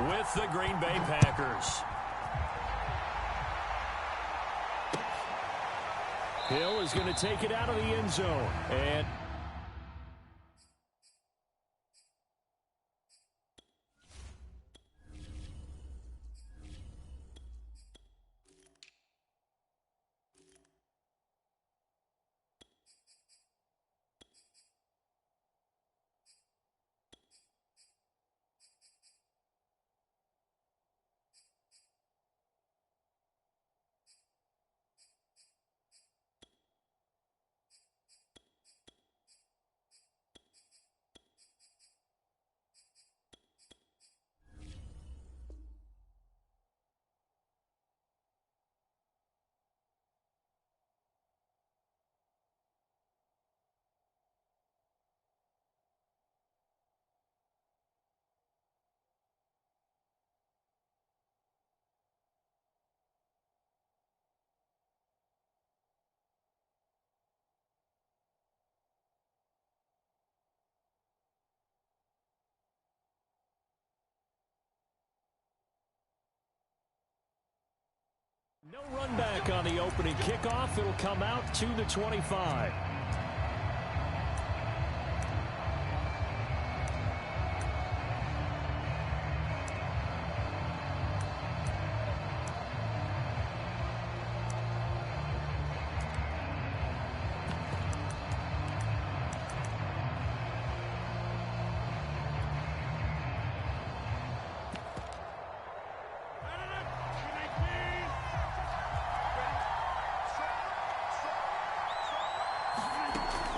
with the Green Bay Packers. Hill is going to take it out of the end zone. And no run back on the opening kickoff. It'll come out to the 25.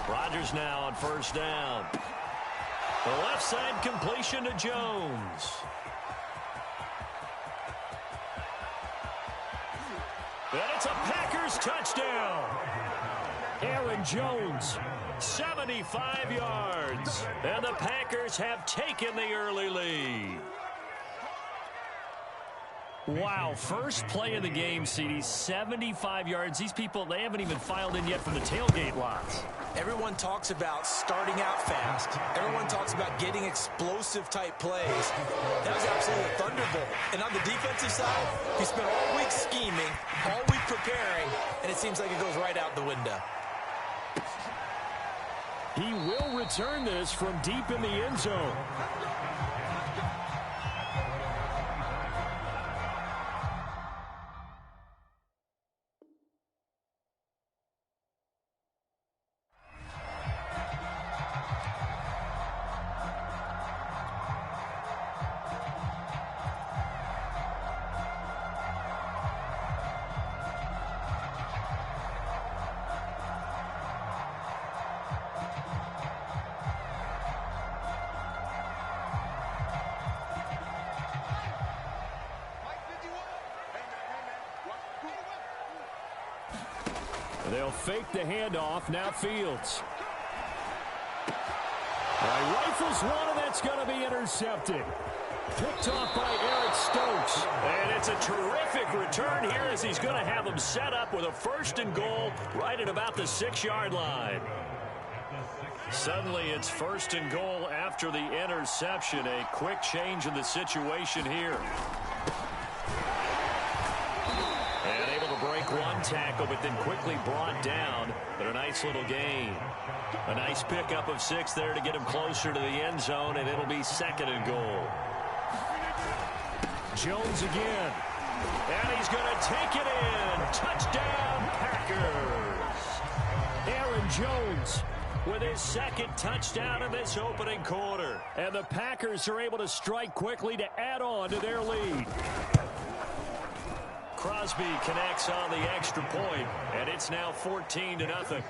Rodgers now on first down. The left side completion to Jones. And it's a Packers touchdown. Aaron Jones, 75 yards. And the Packers have taken the early lead. Wow, first play of the game, CD, 75 yards. These people, they haven't even filed in yet from the tailgate lots. Everyone talks about starting out fast. Everyone talks about getting explosive-type plays. That was absolutely a thunderbolt. And on the defensive side, we spent all week scheming, all week preparing, and it seems like it goes right out the window. He will return this from deep in the end zone. They'll fake the handoff. Now Fields. Rifles one, and that's going to be intercepted. Picked off by Eric Stokes. And it's a terrific return here as he's going to have them set up with a first and goal right at about the 6-yard line. Suddenly it's first and goal after the interception. A quick change in the situation here. And able to break one tackle, but then quickly brought down. But a nice little gain. A nice pickup of 6 there to get him closer to the end zone, and it'll be second and goal. Jones again. And he's going to take it in. Touchdown, Packers. Aaron Jones with his second touchdown in this opening quarter. And the Packers are able to strike quickly to add on to their lead. Crosby connects on the extra point, and it's now 14-0.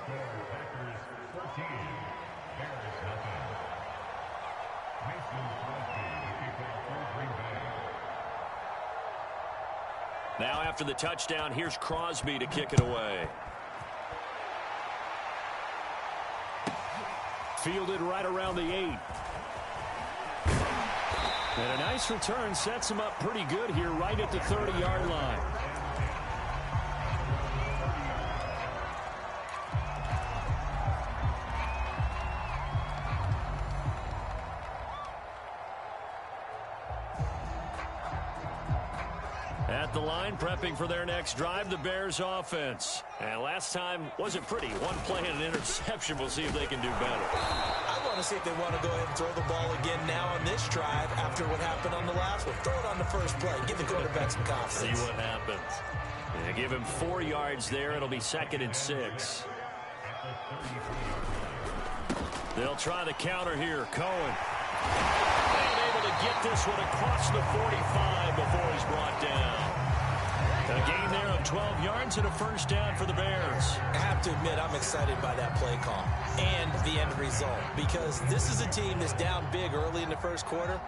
Now after the touchdown, here's Crosby to kick it away. Fielded right around the 8. And a nice return sets him up pretty good here right at the 30-yard line. At the line, prepping for their next drive, the Bears offense. And last time wasn't pretty. One play and an interception. We'll see if they can do better. I want to see if they want to go ahead and throw the ball again now on this drive after what happened on the last one. Throw it on the first play. Give the quarterback some confidence. See what happens. Yeah, give him 4 yards there. It'll be 2nd and 6. They'll try the counter here. Cohen. And able to get this one across the 45 before he's brought down. A gain there of 12 yards and a first down for the Bears. I have to admit, I'm excited by that play call and the end result, because this is a team that's down big early in the first quarter,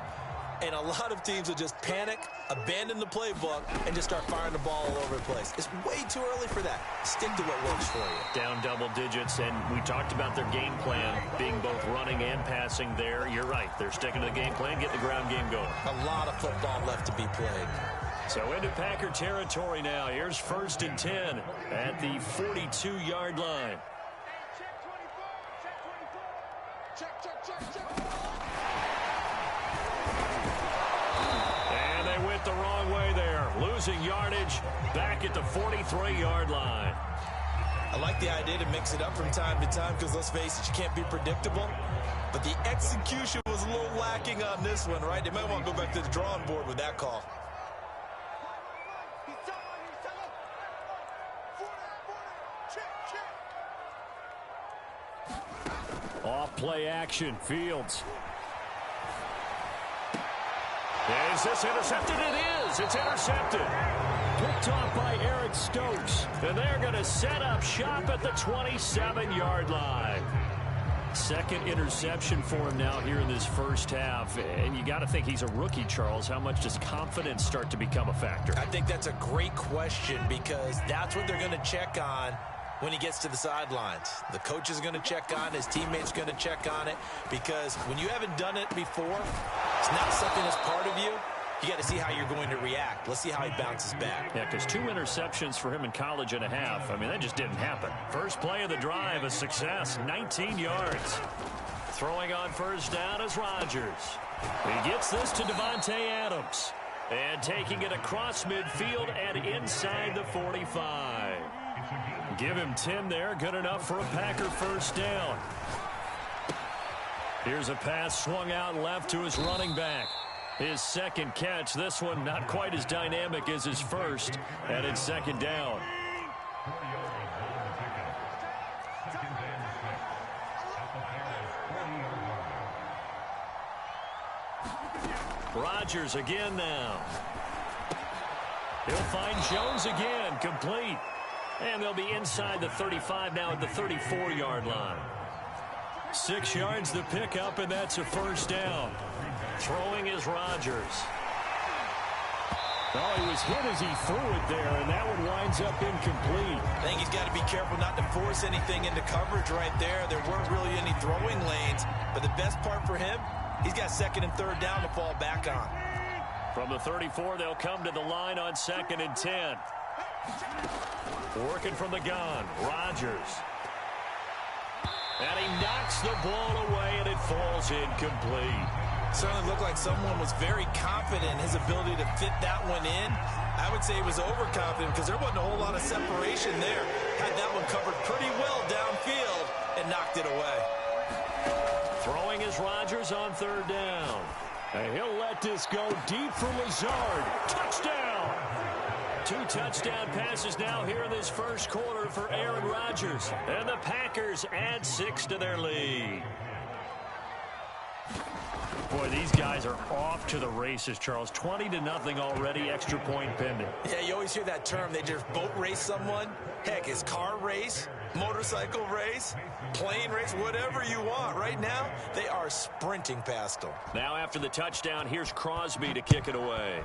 and a lot of teams will just panic, abandon the playbook, and just start firing the ball all over the place. It's way too early for that. Stick to what works for you. Down double digits, and we talked about their game plan being both running and passing there. You're right. They're sticking to the game plan, getting the ground game going. A lot of football left to be played. So into Packer territory now. Here's 1st and 10 at the 42-yard line. And they went the wrong way there. Losing yardage back at the 43-yard line. I like the idea to mix it up from time to time because, let's face it, you can't be predictable. But the execution was a little lacking on this one, right? They might want to go back to the drawing board with that call. Off play action, Fields. Is this intercepted? It is. It's intercepted. Picked off by Eric Stokes. And they're going to set up shop at the 27-yard line. 2nd interception for him now here in this first half. And you got to think he's a rookie, Charles. How much does confidence start to become a factor? I think that's a great question, because that's what they're going to check on when he gets to the sidelines. The coach is going to check on it. His teammates are going to check on it, because when you haven't done it before, it's not something that's part of you. You got to see how you're going to react. Let's see how he bounces back. Yeah, because 2 interceptions for him in college and a half. I mean, that just didn't happen. First play of the drive, a success, 19 yards. Throwing on first down is Rodgers. He gets this to Devontae Adams. And taking it across midfield and inside the 45. Give him 10 there. Good enough for a Packer first down. Here's a pass swung out left to his running back. His 2nd catch. This one not quite as dynamic as his first. And it's 2nd down. Rodgers again now. He'll find Jones again. Complete. And they'll be inside the 35 now at the 34-yard line. 6 yards the pickup, and that's a first down. Throwing is Rodgers. Oh, he was hit as he threw it there, and that one winds up incomplete. I think he's got to be careful not to force anything into coverage right there. There weren't really any throwing lanes, but the best part for him, he's got 2nd and 3rd down to fall back on. From the 34, they'll come to the line on 2nd and 10. Working from the gun, Rodgers. And he knocks the ball away, and it falls incomplete. Certainly looked like someone was very confident in his ability to fit that one in. I would say he was overconfident, because there wasn't a whole lot of separation there. Had that one covered pretty well downfield and knocked it away. Throwing is Rodgers on 3rd down. And he'll let this go deep for Lazard. Touchdown! 2 touchdown passes now here in this first quarter for Aaron Rodgers. And the Packers add 6 to their lead. Boy, these guys are off to the races, Charles. 20-0 already, extra point pending. Yeah, you always hear that term. They just boat race someone. Heck, it's car race, motorcycle race, plane race, whatever you want. Right now, they are sprinting past them. Now after the touchdown, here's Crosby to kick it away.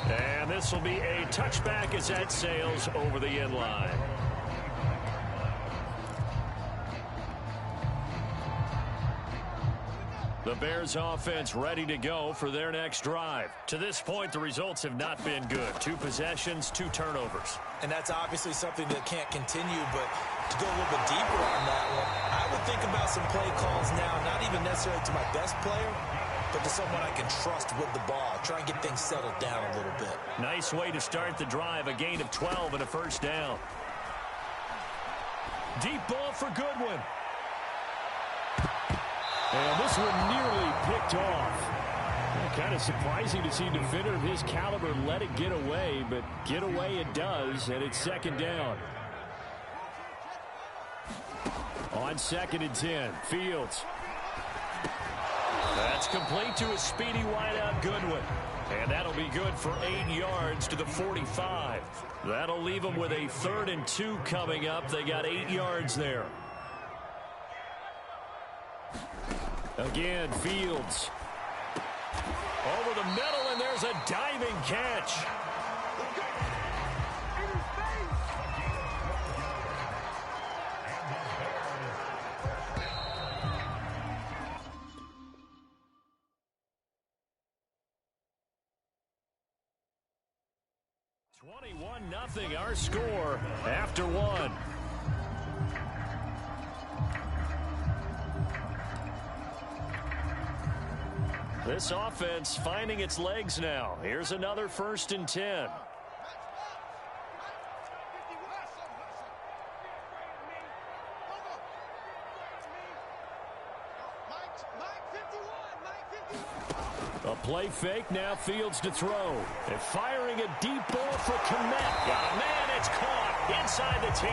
And this will be a touchback as that sails over the end line. The Bears offense ready to go for their next drive. To this point, the results have not been good. 2 possessions, 2 turnovers. And that's obviously something that can't continue, but to go a little bit deeper on that one, I would think about some play calls now, not even necessarily to my best player, but to someone I can trust with the ball. Try and get things settled down a little bit. Nice way to start the drive. A gain of 12 and a first down. Deep ball for Goodwin. And this one nearly picked off. Kind of surprising to see a defender of his caliber let it get away, but get away it does, and it's second down. On 2nd and 10, Fields. That's complete to a speedy wideout Goodwin. And that'll be good for 8 yards to the 45. That'll leave them with a 3rd and 2 coming up. They got 8 yards there. Again, Fields. Over the middle, and there's a diving catch. Nothing, our score after 1. This offense finding its legs now. Here's another 1st and 10. A play fake, now Fields to throw. And firing a deep ball for Kmet. Oh, man, it's caught inside the 10.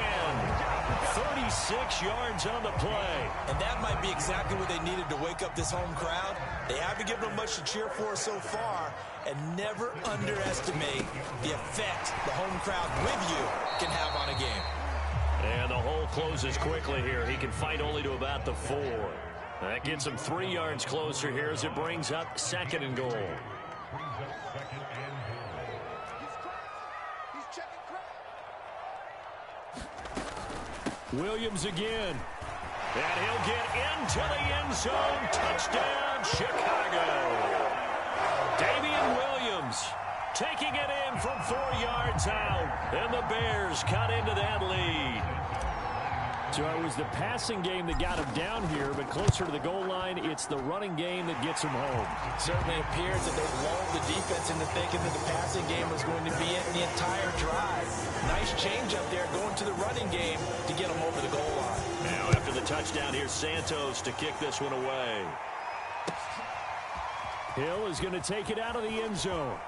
36 yards on the play. And that might be exactly what they needed to wake up this home crowd. They haven't given them much to cheer for so far. And never underestimate the effect the home crowd with you can have on a game. And the hole closes quickly here. He can fight only to about the 4. That gets him 3 yards closer here as it brings up 2nd and goal. Williams again. And he'll get into the end zone. Touchdown, Chicago. Damian Williams taking it in from 4 yards out. And the Bears cut into that lead. So it was the passing game that got him down here, but closer to the goal line, it's the running game that gets him home. It certainly appears that they've lulled the defense into thinking that the passing game was going to be it the entire drive. Nice change up there going to the running game to get them over the goal line. Now after the touchdown, here's Santos to kick this one away. Hill is going to take it out of the end zone.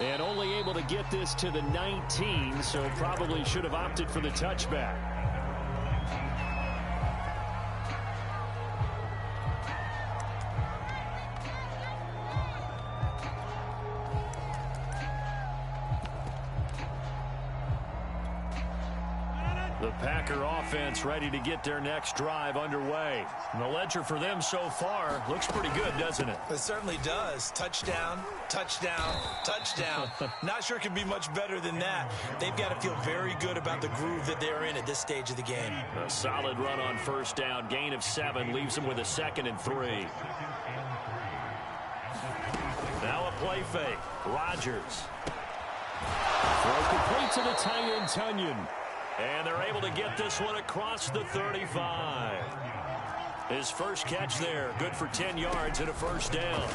And only able to get this to the 19, so probably should have opted for the touchback. The Packer offense ready to get their next drive underway. And the ledger for them so far looks pretty good, doesn't it? It certainly does. Touchdown, touchdown, touchdown. Not sure it can be much better than that. They've got to feel very good about the groove that they're in at this stage of the game. A solid run on 1st down. Gain of 7 leaves them with a 2nd and 3. Now a play fake. Rodgers. Throw complete to the tight end, Tunyon. And they're able to get this one across the 35. His first catch there, good for 10 yards and a 1st down.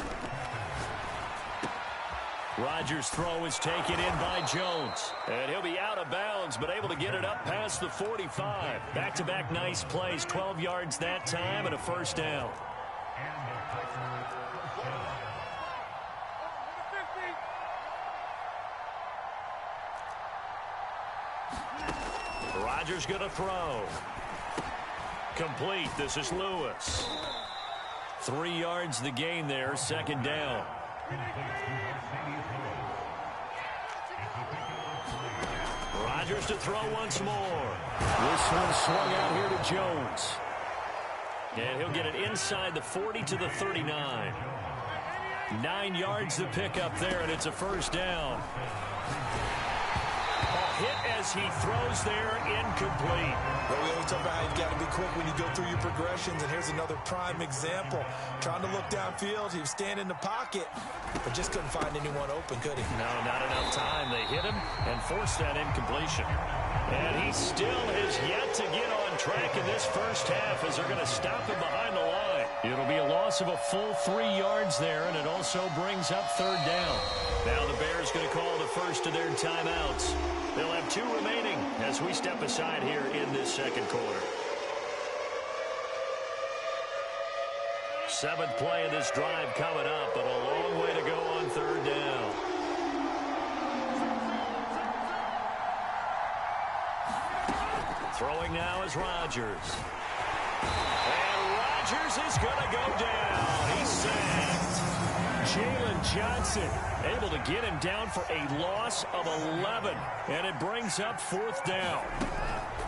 Rodgers' throw is taken in by Jones. And he'll be out of bounds, but able to get it up past the 45. Back-to-back nice plays, 12 yards that time and a 1st down. Rodgers going to throw. Complete. This is Lewis. 3 yards the gain there. 2nd down. Rodgers to throw once more. This one swung out here to Jones. And he'll get it inside the 40 to the 39. 9 yards to pick up there, and it's a 1st down. Hit as he throws there, incomplete. But we always talk about how you've got to be quick when you go through your progressions, and here's another prime example. Trying to look downfield, he was standing in the pocket, but just couldn't find anyone open, could he? No, not enough time. They hit him and forced that incompletion. And he still has yet to get on track in this 1st half as they're going to stop him behind the line. It'll be a loss loss of a full 3 yards there, and it also brings up third down. Now the Bears going to call the first of their timeouts. They'll have 2 remaining as we step aside here in this second quarter. 7th play of this drive coming up, but a long way to go on third down. Throwing now is Rodgers. And Rodgers is going to go down. He's sacked. Jalen Johnson able to get him down for a loss of 11. And it brings up 4th down.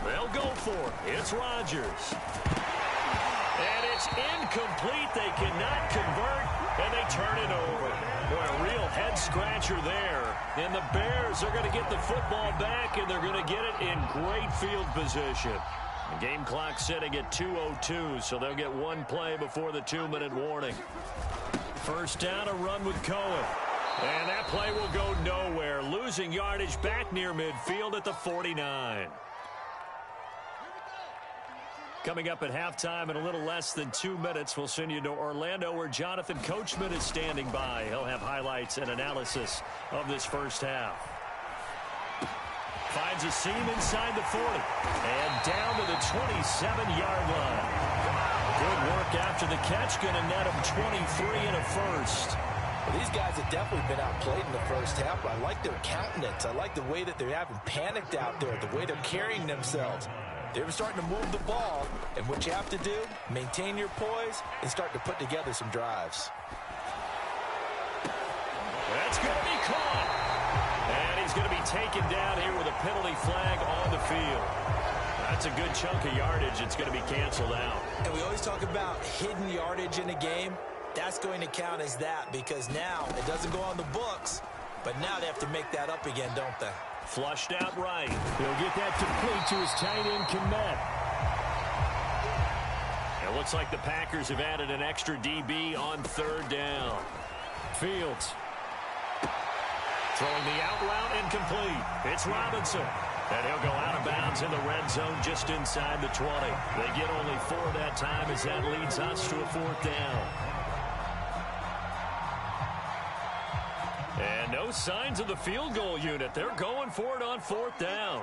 They'll go for it. It's Rodgers. And it's incomplete. They cannot convert, and they turn it over. Boy, a real head-scratcher there. And the Bears are going to get the football back, and they're going to get it in great field position. The game clock sitting at 2:02, so they'll get 1 play before the 2-minute warning. First down, a run with Cohen. And that play will go nowhere. Losing yardage back near midfield at the 49. Coming up at halftime in a little less than 2 minutes, we'll send you to Orlando where Jonathan Coachman is standing by. He'll have highlights and analysis of this first half. Finds a seam inside the 40. And down to the 27-yard line. Good work after the catch. Going to net him 23 and a first. Well, these guys have definitely been outplayed in the first half. I like their countenance. I like the way that they haven't panicked out there, the way they're carrying themselves. They're starting to move the ball, and what you have to do, maintain your poise and start to put together some drives. That's going to be caught. And he's going to be taken down here with a penalty flag on the field. That's a good chunk of yardage. It's going to be canceled out. And we always talk about hidden yardage in a game. That's going to count as that because now it doesn't go on the books, but now they have to make that up again, don't they? Flushed out right. He'll get that complete to his tight end, Kmet. It looks like the Packers have added an extra DB on third down. Fields. Throwing the out route incomplete. It's Robinson. And he'll go out of bounds in the red zone just inside the 20. They get only 4 that time as that leads us to a 4th down. And no signs of the field goal unit. They're going for it on 4th down.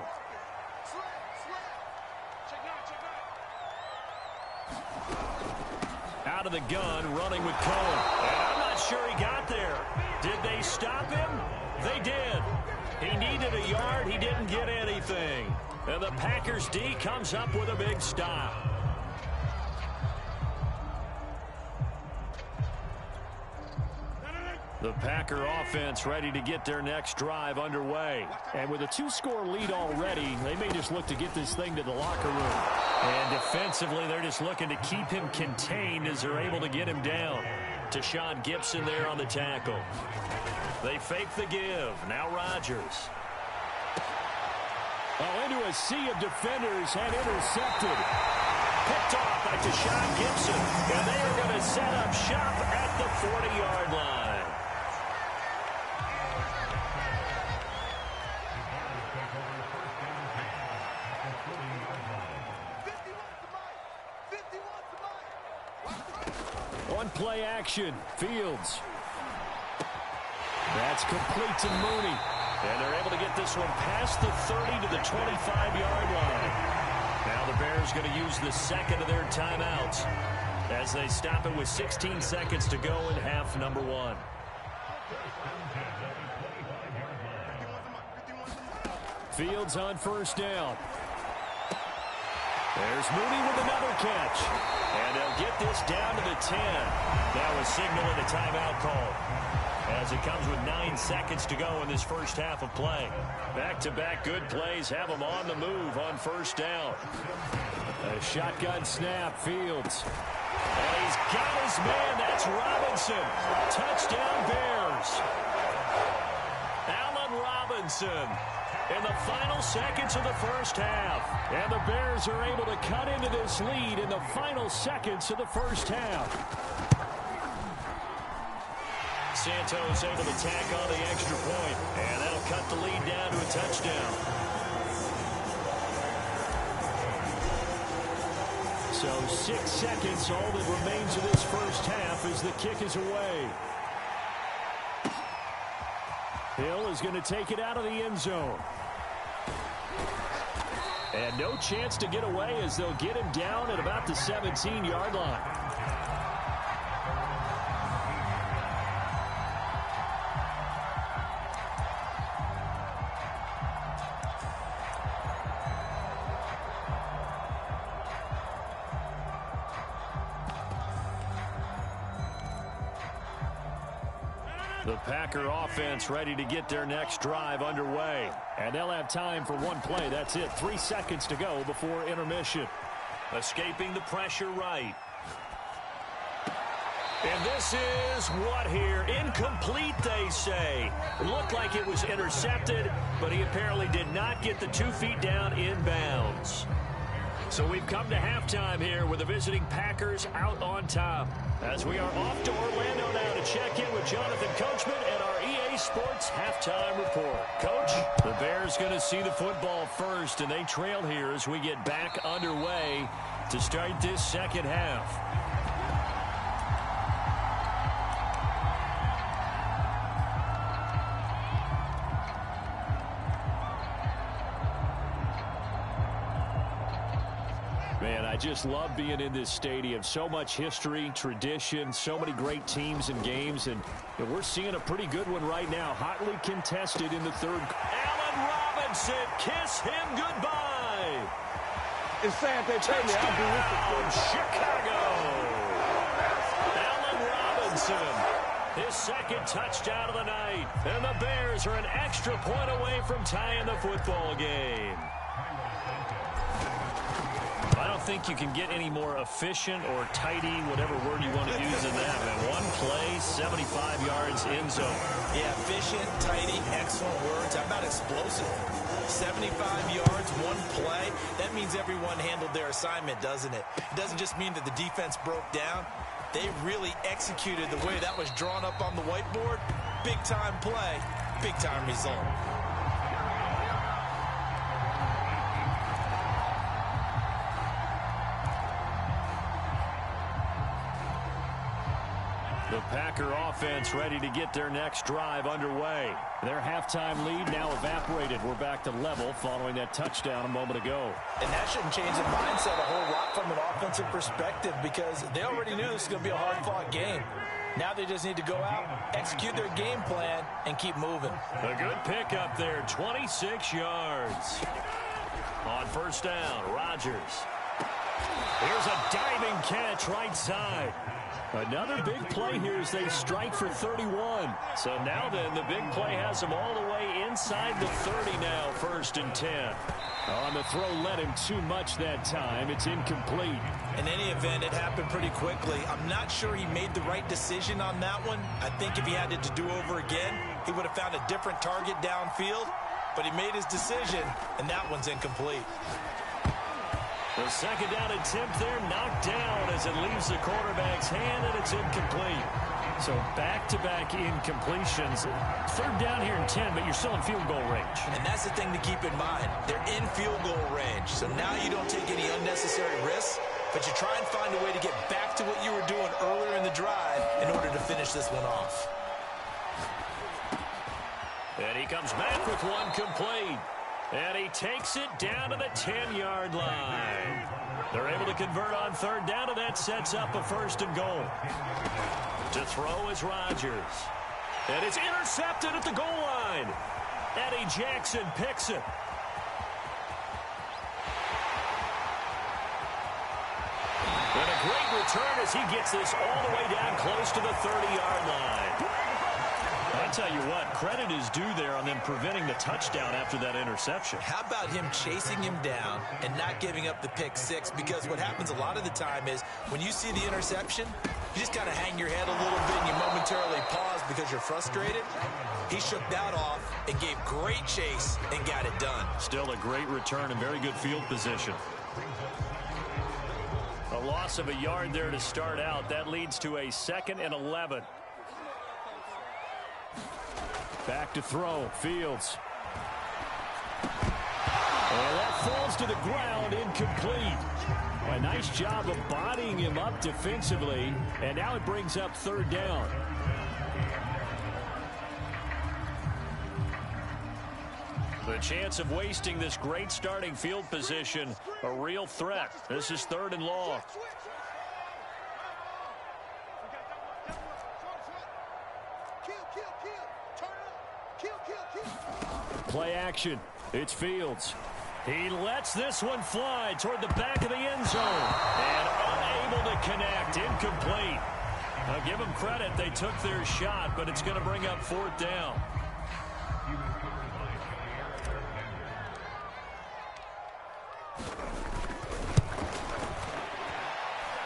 Out of the gun, running with Cohen. And I'm not sure he got there. Did they stop him? They did. He needed a yard. He didn't get anything. And the Packers D comes up with a big stop. The Packer offense ready to get their next drive underway. And with a 2-score lead already, they may just look to get this thing to the locker room. And defensively, they're just looking to keep him contained as they're able to get him down. Tashawn Gibson there on the tackle. They fake the give. Now Rodgers. Oh, into a sea of defenders and intercepted. Picked off by Tashawn Gibson. And they are going to set up shop at the 40-yard line. On play action, Fields. That's complete to Mooney. And they're able to get this one past the 30 to the 25-yard line. Now the Bears going to use the second of their timeouts as they stop it with 16 seconds to go in half number 1. Fields on first down. There's Mooney with another catch. And they'll get this down to the 10. Now a signal and a timeout call as it comes with 9 seconds to go in this first half of play. Back-to-back good plays have them on the move on first down. A shotgun snap, Fields. And he's got his man. That's Robinson. Touchdown Bears. Allen Robinson in the final seconds of the first half. And the Bears are able to cut into this lead in the final seconds of the first half. Santos able to tack on the extra point, and that'll cut the lead down to a touchdown. So 6 seconds, all that remains of this first half. as the kick is away. Hill is going to take it out of the end zone. And no chance to get away as they'll get him down at about the 17-yard line. The Packer offense ready to get their next drive underway. And they'll have time for one play. That's it. 3 seconds to go before intermission. Escaping the pressure right. And this is what here? Incomplete, they say. It looked like it was intercepted, but he apparently did not get the 2 feet down in bounds. So we've come to halftime here with the visiting Packers out on top. As we are off to Orlando now to check in with Jonathan Coachman and our EA Sports halftime report. Coach, the Bears going to see the football first, and they trail here as we get back underway to start this second half. Man, I just love being in this stadium. So much history, tradition, so many great teams and games, and we're seeing a pretty good one right now. Hotly contested in the third. Allen Robinson, kiss him goodbye. It's sad they pay me. I'll be with you. Chicago. Allen Robinson, his second touchdown of the night, and the Bears are an extra point away from tying the football game. I don't think you can get any more efficient or tidy, whatever word you want to use in that. Man, one play, 75 yards in zone. Yeah, efficient, tidy, excellent words. How about explosive? 75 yards, one play. That means everyone handled their assignment, doesn't it? It doesn't just mean that the defense broke down. They really executed the way that was drawn up on the whiteboard. Big-time play, big-time result. The Packer offense ready to get their next drive underway. Their halftime lead now evaporated. We're back to level following that touchdown a moment ago. And that shouldn't change the mindset a whole lot from an offensive perspective because they already knew this was going to be a hard-fought game. Now they just need to go out, execute their game plan, and keep moving. A good pick up there, 26 yards. On first down, Rodgers. Here's a diving catch right side. Another big play here as they strike for 31. So now then, the big play has them all the way inside the 30 now, 1st and 10. On the throw, led him too much that time. It's incomplete. In any event, it happened pretty quickly. I'm not sure he made the right decision on that one. I think if he had it to do over again, he would have found a different target downfield. But he made his decision, and that one's incomplete. The second down attempt there knocked down as it leaves the quarterback's hand, and it's incomplete. So back-to-back incompletions. Third down here and 10, but you're still in field goal range. And that's the thing to keep in mind. They're in field goal range. So now you don't take any unnecessary risks, but you try and find a way to get back to what you were doing earlier in the drive in order to finish this one off. And he comes back with one complete. And he takes it down to the 10-yard line. They're able to convert on third down, and that sets up a 1st and goal. To throw is Rodgers. And it's intercepted at the goal line. Eddie Jackson picks it. And a great return as he gets this all the way down close to the 30-yard line. I tell you what, credit is due there on them preventing the touchdown after that interception. How about him chasing him down and not giving up the pick six? Because what happens a lot of the time is when you see the interception, you just kind of hang your head a little bit and you momentarily pause because you're frustrated. He shook that off and gave great chase and got it done. Still a great return and very good field position. A loss of a yard there to start out. That leads to a 2nd and 11. Back to throw, Fields. And that falls to the ground, incomplete. A nice job of bodying him up defensively, and now it brings up third down. The chance of wasting this great starting field position, a real threat. This is third and long. Play action. It's Fields. He lets this one fly toward the back of the end zone. And unable to connect. Incomplete. Now give them credit. They took their shot, but it's going to bring up fourth down.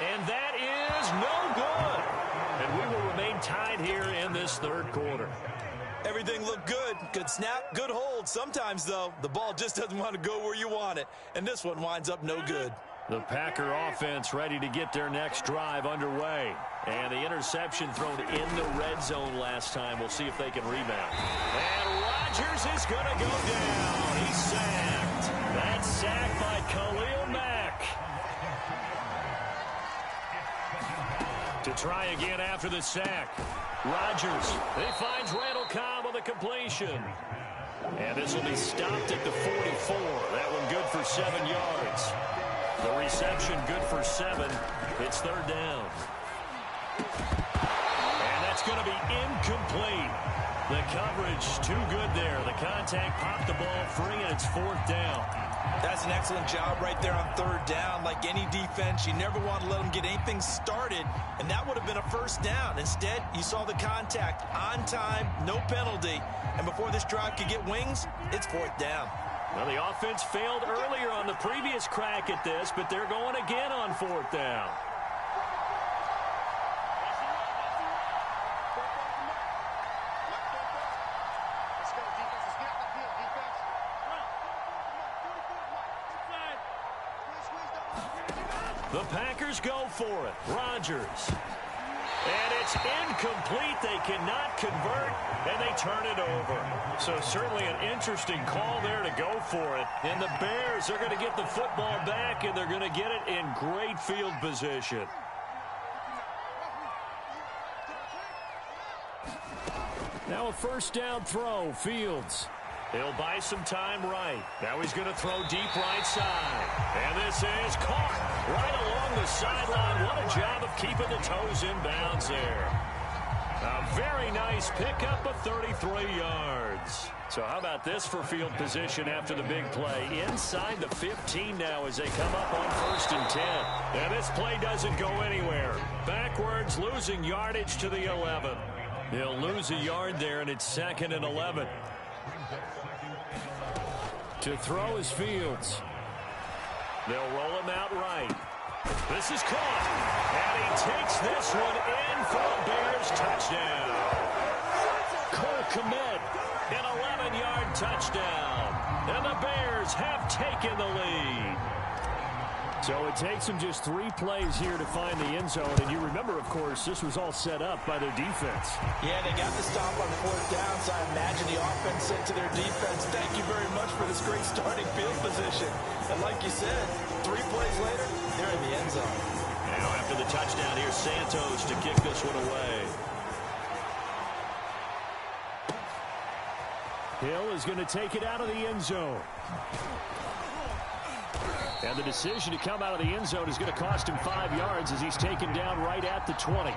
And that is no good. And we will remain tied here in this third quarter. Everything looked good. Good snap, good hold. Sometimes, though, the ball just doesn't want to go where you want it. And this one winds up no good. The Packer offense ready to get their next drive underway. And the interception thrown in the red zone last time. We'll see if they can rebound. And Rodgers is going to go down. He's sacked. That's sacked by Khalil Mack. To try again after the sack. Rodgers, he finds Randall Cobb on the completion. And this will be stopped at the 44. That one good for 7 yards. The reception good for 7. It's third down. And that's going to be incomplete. The coverage too good there. The contact popped the ball free, and it's fourth down. That's an excellent job right there on third down. Like any defense, you never want to let them get anything started, and that would have been a first down. Instead, you saw the contact on time, no penalty, and before this drive could get wings, it's fourth down. Well, the offense failed earlier on the previous crack at this, but they're going again on fourth down. The Packers go for it. Rodgers. And it's incomplete. They cannot convert, and they turn it over. So certainly an interesting call there to go for it. And the Bears are going to get the football back, and they're going to get it in great field position. Now a first down throw. Fields. He'll buy some time right. Now he's going to throw deep right side. And this is caught right along the sideline. What a job of keeping the toes in bounds there. A very nice pickup of 33 yards. So how about this for field position after the big play? Inside the 15 now as they come up on first and 10. And this play doesn't go anywhere. Backwards, losing yardage to the 11. He'll lose a yard there, and it's second and 11. To throw is Fields. They'll roll him out right. This is caught. And he takes this one in for a Bears touchdown. Cole Kmet, an 11-yard touchdown. And the Bears have taken the lead. So it takes them just 3 plays here to find the end zone. And you remember, of course, this was all set up by their defense. Yeah, they got the stop on fourth down, so I imagine the offense said to their defense, thank you very much for this great starting field position. And like you said, 3 plays later, they're in the end zone. Now after the touchdown, here's Santos to kick this one away. Hill is going to take it out of the end zone. And the decision to come out of the end zone is going to cost him 5 yards as he's taken down right at the 20.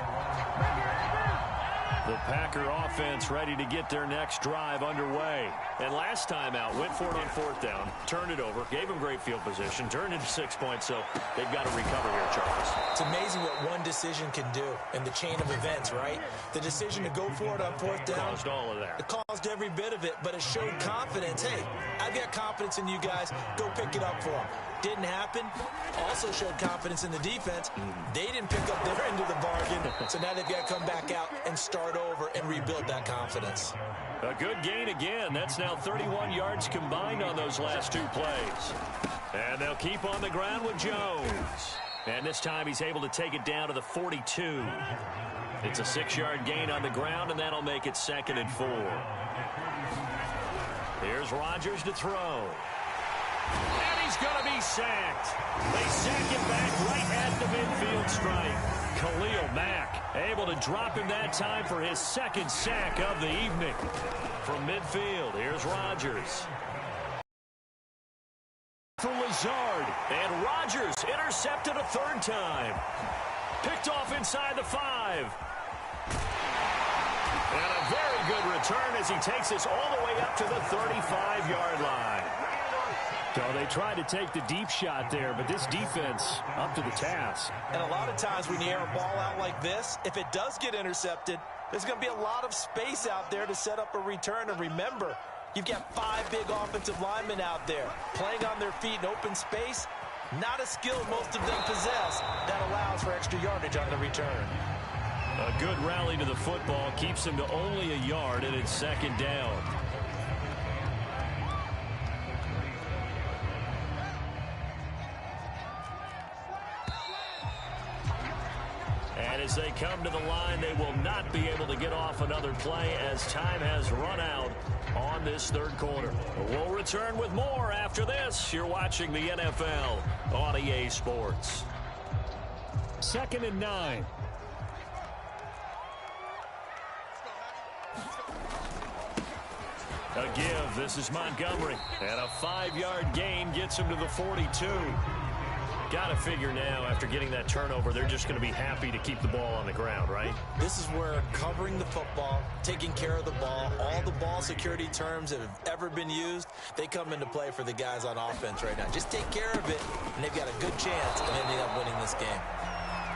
The Packer offense ready to get their next drive underway. And last time out, went for it on fourth down, turned it over, gave them great field position, turned into 6 points, so they've got to recover here, Charles. It's amazing what one decision can do in the chain of events, right? The decision to go for it on fourth down caused all of that. It caused every bit of it, but it showed confidence. Hey, I've got confidence in you guys. Go pick it up for them. Didn't happen. Also showed confidence in the defense. They didn't pick up their end of the bargain, so now they've got to come back out and start over and rebuild that confidence. A good gain again. That's now 31 yards combined on those last 2 plays. And they'll keep on the ground with Jones. And this time he's able to take it down to the 42. It's a 6-yard gain on the ground, and that'll make it second and 4. Here's Rodgers to throw. And he's going to be sacked. They sack him back right at the midfield stripe. Khalil Mack able to drop him that time for his second sack of the evening. From midfield, here's Rodgers. For Lazard, and Rodgers intercepted a third time. Picked off inside the 5. And a very good return as he takes us all the way up to the 35-yard line. So they tried to take the deep shot there, but this defense up to the task. And a lot of times when you air a ball out like this, if it does get intercepted, there's going to be a lot of space out there to set up a return. And remember, you've got 5 big offensive linemen out there playing on their feet in open space. Not a skill most of them possess that allows for extra yardage on the return. A good rally to the football keeps them to only a yard, and it's second down. And as they come to the line, they will not be able to get off another play as time has run out on this third quarter. We'll return with more after this. You're watching the NFL on EA Sports. 2nd and 9. A give. This is Montgomery. And a 5-yard gain gets him to the 42. Got to figure now, after getting that turnover, they're just going to be happy to keep the ball on the ground, right? This is where covering the football, taking care of the ball, all the ball security terms that have ever been used, they come into play for the guys on offense right now. Just take care of it, and they've got a good chance of ending up winning this game.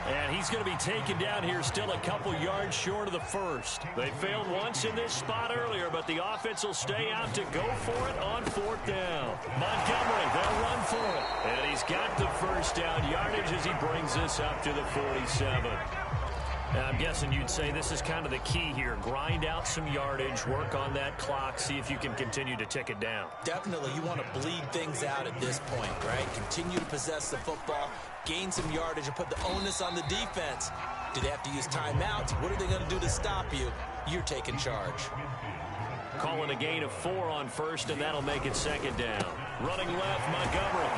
And he's going to be taken down here still a couple yards short of the first. They failed once in this spot earlier, but the offense will stay out to go for it on 4th down. Montgomery, they'll run for it. And he's got the first down yardage as he brings this up to the 47. Now, I'm guessing you'd say this is kind of the key here. Grind out some yardage, work on that clock, see if you can continue to tick it down. Definitely, you want to bleed things out at this point, right? Continue to possess the football, gain some yardage, and put the onus on the defense. Do they have to use timeouts? What are they going to do to stop you? You're taking charge. Calling a gain of 4 on first, and that'll make it second down. Running left, Montgomery.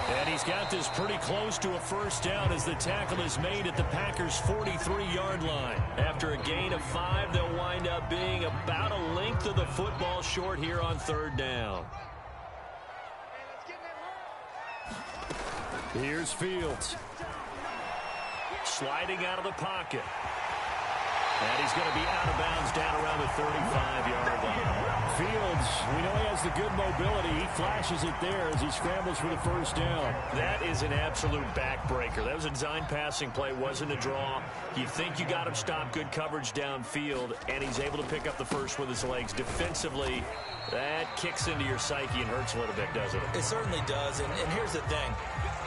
And he's got this pretty close to a first down as the tackle is made at the Packers' 43-yard line. After a gain of 5, they'll wind up being about a length of the football short here on 3rd down. Here's Fields. Sliding out of the pocket. And he's going to be out of bounds down around the 35-yard line. Fields, we know he has the good mobility. He flashes it there as he scrambles for the first down. That is an absolute backbreaker. That was a design passing play, wasn't a draw. You think you got him stopped, good coverage downfield, and he's able to pick up the first with his legs. Defensively, that kicks into your psyche and hurts a little bit, doesn't it? It certainly does, and here's the thing.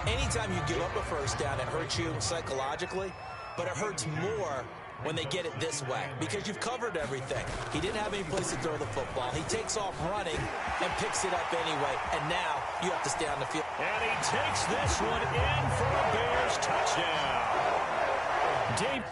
Anytime you give up a first down, it hurts you psychologically, but it hurts more when they get it this way, because you've covered everything. He didn't have any place to throw the football. He takes off running and picks it up anyway, and now you have to stay on the field. And he takes this one in for a Bears touchdown. Dave.